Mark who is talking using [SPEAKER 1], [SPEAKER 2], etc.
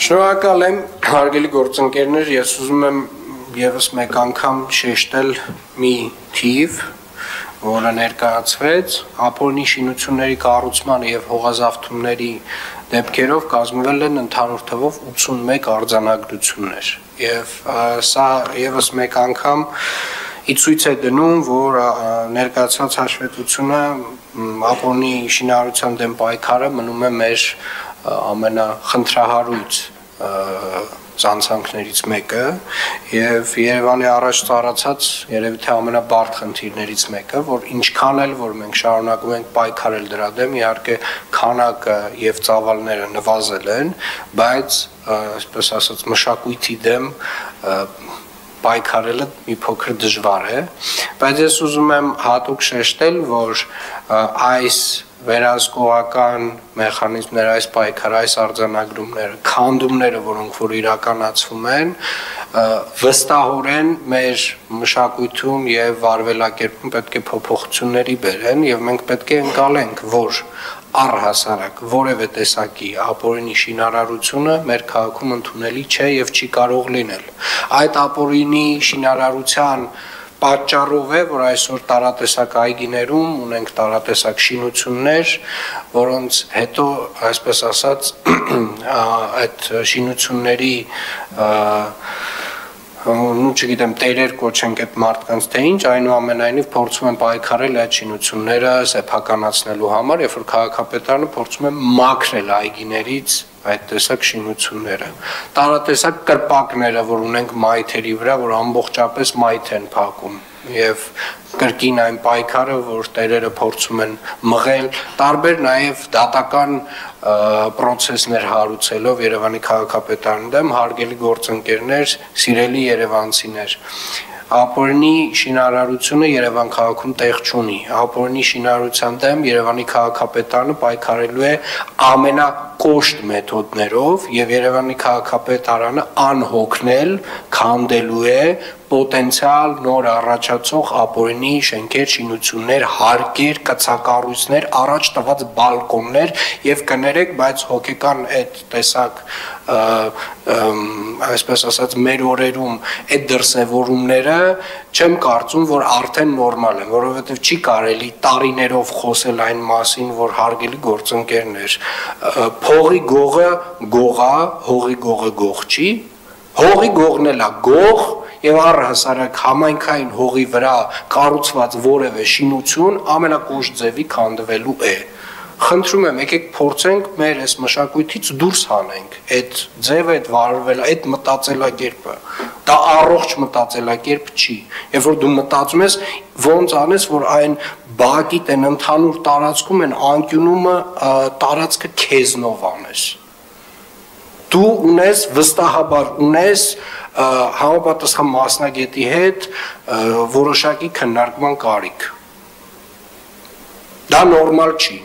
[SPEAKER 1] Շնորհակալ եմ, հարգելի գործընկերներ, ես ուզում եմ եւս մեկ անգամ շեշտել մի թիվ, որը ներկայացվեց, ապօրինի շինությունների կառուցման եւ հողազավթումների դեպքերով կազմվել են ընդհանուր թվով 81 արձանագրություններ եւ սա եւս մեկ անգամ ցույց է դնում, որ ներկայացված հաշվետվությունը ապօրինի շինարարության դեմ պայքարը մնում է մեր ամենախնդրահարույց ցանցանքներից մեկը եւ Երևանի առաջ ծառացած երևի թե ամենաբարդ խնդիրներից մեկը, որ ինչքան էլ որ մենք շարունակում ենք պայքարել դրա դեմ, իհարկե քանակը եւ ծավալները նվազել են, բայց այսպես ասած մշակույթի դեմ պայքարելը մի փոքր դժվար է, բայց ես ուզում եմ հատուկ շեշտել, որ այս վերահսկողական մեխանիզմները, այս պայքարը, այս արձանագրումները, քանդումները, որոնք որ իրականացվում են, վստահորեն մեր մշակույթում եւ վարվելակերպում պետք է փոփոխությունների բերեն եւ մենք պետք է ընկալենք, որ առհասարակ որևէ տեսակի ապօրինի շինարարությունը մեր քաղաքում ընդունելի չէ եւ չի կարող լինել։ Այդ ապօրինի շինարարության պատճառով է, որ այսօր տարատեսակ այգիներում ունենք տարատեսակ շինություններ, որոնց հետո, այսպես ասած, այդ շինությունների չգիտեմ, տերեր կոչենք այդ մարդկանց թե ինչ, այնուամենայնիվ փորձում են պայքարել այդ շինությունները սեփականացնելու համար, երբ որ քաղաքապետարանը փորձում է մաքրել այգիներից այդ տեսակ շինությունները։ Տարատեսակ կրպակները, որ ունենք մայթերի վրա, որ ամբողջապես մայթ են փակում եւ կրկին այն պայքարը, որ տերերը փորձում են մղել, տարբեր նաեւ դատական պրոցեսներ հարուցելով Երևանի քաղաքապետարանի դեմ, հարգելի գործընկերներ, սիրելի երևանցիներ, ապօրինի շինարարությունը Երևան քաղաքում տեղ չունի, ապօրինի շինարարության դեմ Երևանի քաղաքապետարանը պայքարելու է ամենակոշտ մեթոդներով եւ Երևանի քաղաքապետարանը անհոգնել քանդելու է պոտենցիալ նոր առաջացող ապօրինի շենքեր, շինություններ, հարկեր, կցակառույցներ, առաջ տված բալկոններ եւ կներեք, բայց հոգեկան այդ տեսակ այսպես ասած մեր օրերում այդ դրսևորումները չեմ կարծում, որ արդեն նորմալ են, որովհետեւ չի կարելի տարիներով խոսել այն մասին, որ հարգելի գործընկերներ, փողի գողը գող է, հողի գողը գող չի, հողի գողն էլ է գող եւ առհասարակ համայնքային հողի վրա կառուցված որևէ շինություն ամենակոշտ ձևի քանդվելու է։ Խնդրում եմ, եկեք փորձենք մեր այս մշակույթից դուրս հանենք այդ ձևը, այդ վարվելը, այդ մտածելակերպը։ Դա առողջ մտածելակերպ չի։ Երբ որ դու մտածում ես, ոնց անես, որ այն բակիտ են ընդհանուր տարածքում են անկյունումը տարածքը քեզնով անես։ Դու ունես վստահաբար ունես համապատասխան մասնագետի հետ որոշակի քննարկման կարիք։ Դա նորմալ չի։